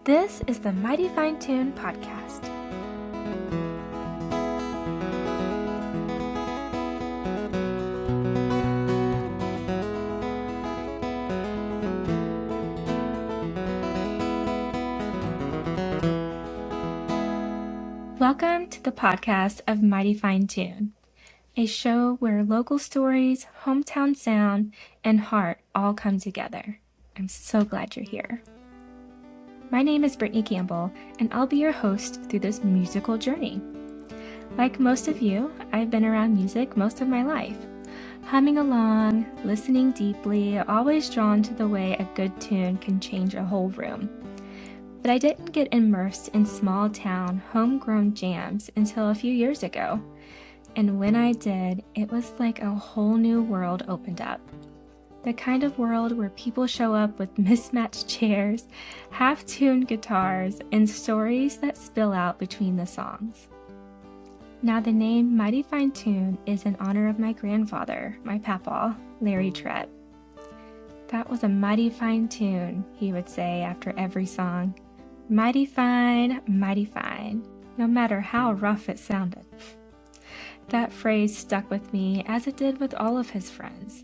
This is the Mighty Fine Tune Podcast. Welcome to the podcast of Mighty Fine Tune, a show where local stories, hometown sound, and heart all come together. I'm so glad you're here. My name is Brittany Campbell, and I'll be your host through this musical journey. Like most of you, I've been around music most of my life, humming along, listening deeply, always drawn to the way a good tune can change a whole room. But I didn't get immersed in small town, homegrown jams until a few years ago. And when I did, it was like a whole new world opened up. The kind of world where people show up with mismatched chairs, half-tuned guitars, and stories that spill out between the songs. Now the name Mighty Fine Tune is in honor of my grandfather, my papa, Larry Trett. That was a mighty fine tune, he would say after every song. Mighty fine, no matter how rough it sounded. That phrase stuck with me as it did with all of his friends.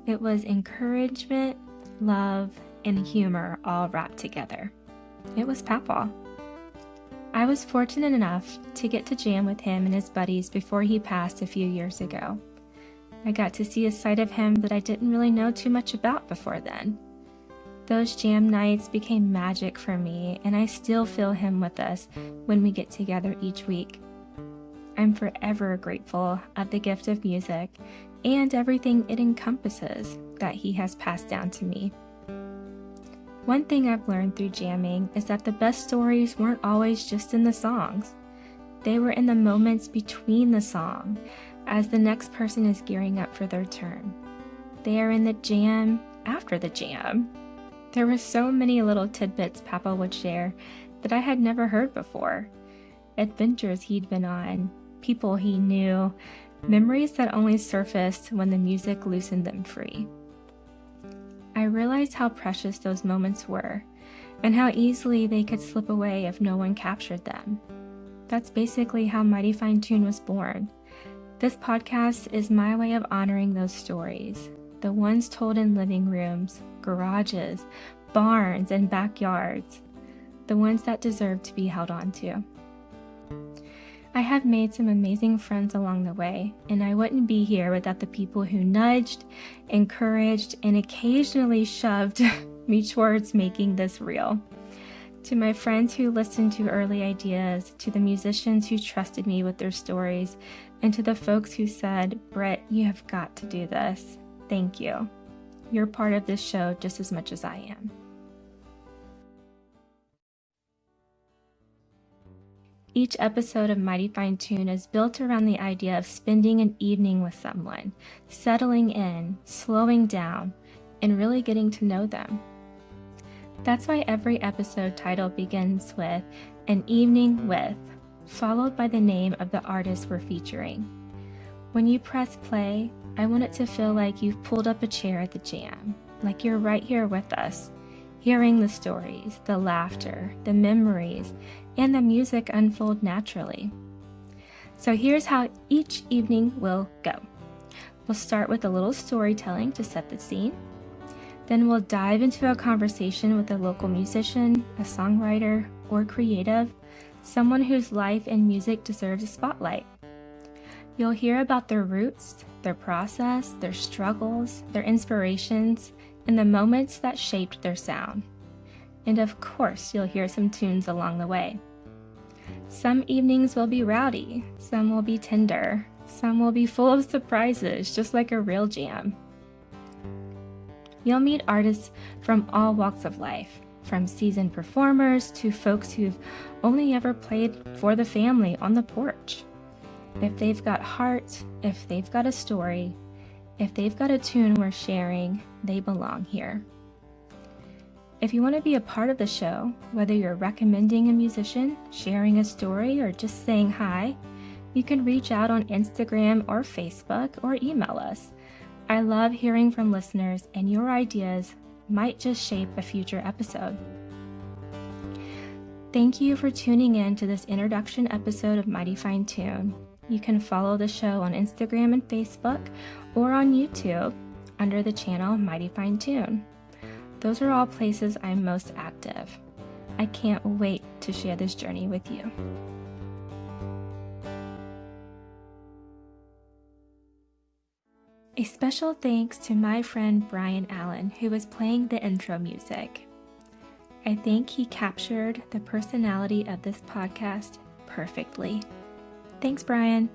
It was encouragement, love, and humor all wrapped together. It was Papa. I was fortunate enough to get to jam with him and his buddies before he passed a few years ago. I got to see a side of him that I didn't really know too much about before then. Those jam nights became magic for me, and I still feel him with us when we get together each week. I'm forever grateful of the gift of music and everything it encompasses that he has passed down to me. One thing I've learned through jamming is that the best stories weren't always just in the songs. They were in the moments between the song, as the next person is gearing up for their turn. They are in the jam after the jam. There were so many little tidbits Papa would share that I had never heard before. Adventures he'd been on, people he knew, memories that only surfaced when the music loosened them free. I realized how precious those moments were, and how easily they could slip away if no one captured them. That's basically how Mighty Fine Tune was born. This podcast is my way of honoring those stories, the ones told in living rooms, garages, barns, and backyards, the ones that deserve to be held on to. I have made some amazing friends along the way, and I wouldn't be here without the people who nudged, encouraged, and occasionally shoved me towards making this real. To my friends who listened to early ideas, to the musicians who trusted me with their stories, and to the folks who said, "Britt, you have got to do this." Thank you. You're part of this show just as much as I am. Each episode of Mighty Fine Tune is built around the idea of spending an evening with someone, settling in, slowing down, and really getting to know them. That's why every episode title begins with "An Evening With," followed by the name of the artist we're featuring. When you press play, I want it to feel like you've pulled up a chair at the jam, like you're right here with us, hearing the stories, the laughter, the memories, and the music unfold naturally. So here's how each evening will go. We'll start with a little storytelling to set the scene. Then we'll dive into a conversation with a local musician, a songwriter, or creative, someone whose life and music deserves a spotlight. You'll hear about their roots, their process, their struggles, their inspirations, and the moments that shaped their sound. And of course, you'll hear some tunes along the way. Some evenings will be rowdy, some will be tender, some will be full of surprises, just like a real jam. You'll meet artists from all walks of life, from seasoned performers to folks who've only ever played for the family on the porch. If they've got heart, if they've got a story, if they've got a tune worth sharing, they belong here. If you want to be a part of the show, whether you're recommending a musician, sharing a story, or just saying hi, you can reach out on Instagram or Facebook or email us. I love hearing from listeners, and your ideas might just shape a future episode. Thank you for tuning in to this introduction episode of Mighty Fine Tune. You can follow the show on Instagram and Facebook or on YouTube under the channel Mighty Fine Tune. Those are all places I'm most active. I can't wait to share this journey with you. A special thanks to my friend Brian Allen, who was playing the intro music. I think he captured the personality of this podcast perfectly. Thanks, Brian.